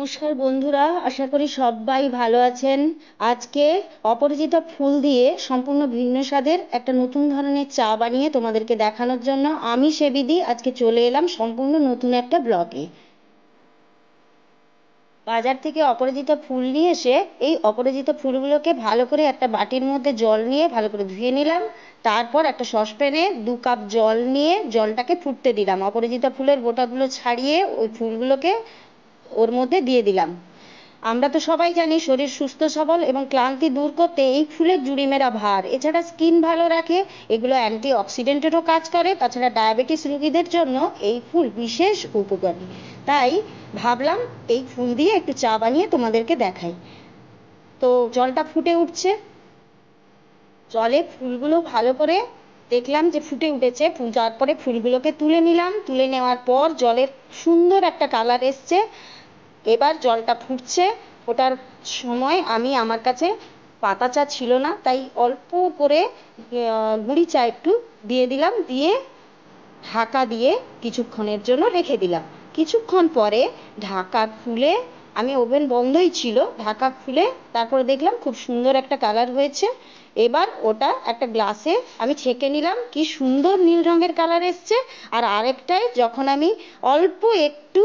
নমস্কার বন্ধুরা, আশা করি সবাই ভালো আছেন। আজকে অপরাজিতা ফুল দিয়ে সম্পূর্ণ ভিন্ন স্বাদের একটা নতুন ধরনের চা বানিয়ে তোমাদেরকে দেখানোর জন্য আমি সেবিদি আজকে চলে এলাম সম্পূর্ণ নতুন একটা ব্লগে। বাজার থেকে অপরাজিতা ফুল নিয়ে এসে এই অপরাজিতা ফুলগুলোকে ভালো করে একটা বাটির মধ্যে জল নিয়ে ভালো করে ধুয়ে নিলাম। তারপর একটা সসপ্যানে 2 কাপ জল নিয়ে জলটাকে ফুটতে দিলাম। অপরাজিতা ফুলের বোটাগুলো ছাড়িয়ে ওই ফুলগুলোকে ওর মধ্যে দিয়ে দিলাম। আমরা তো সবাই জানি শরীর সুস্থ সবল এবং ক্লান্তি দূর করতে এই ফুলের জুড়ি মেরা ভার, এছাড়া স্কিন ভালো রাখে, এগুলো অ্যান্টি অক্সিডেন্টেরও কাজ করে। তাছাড়া ডায়াবেটিস রোগীদের জন্য এই ফুল বিশেষ উপকারী। তাই ভাবলাম এই ফুল দিয়ে একটু চা বানিয়ে তোমাদেরকে দেখাই। তো জলটা ফুটে উঠছে, জলে ফুলগুলো ভালো করে দেখলাম যে ফুটে উঠেছে। তারপরে ফুলগুলোকে তুলে নিলাম। তুলে নেওয়ার পর জলের সুন্দর একটা কালার এসছে। এবার জলটা ফুটছে, ওটার সময় আমার কাছে পাতা চা ছিল না, তাই অল্প করে গুঁড়ি চা একটু দিয়ে দিলাম। দিয়ে ঢাকা দিয়ে কিছুক্ষণের জন্য রেখে দিলাম। কিছুক্ষণ পরে ঢাকা খুলে, আমি ওভেন বন্ধই ছিল, ঢাকা খুলে তারপরে দেখলাম খুব সুন্দর একটা কালার হয়েছে। এবার ওটা একটা গ্লাসে আমি ছেঁকে নিলাম। কি সুন্দর নীল রঙের কালার এসছে। আর আরেকটায় যখন আমি অল্প একটু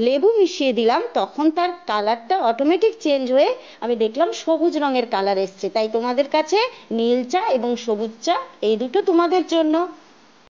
লেবু মিশিয়ে দিলাম তখন তার কালারটা অটোমেটিক চেঞ্জ হয়ে আমি দেখলাম সবুজ রঙের কালার এসছে। তাই তোমাদের কাছে নীল চা এবং সবুজ চা এই দুটো তোমাদের জন্য।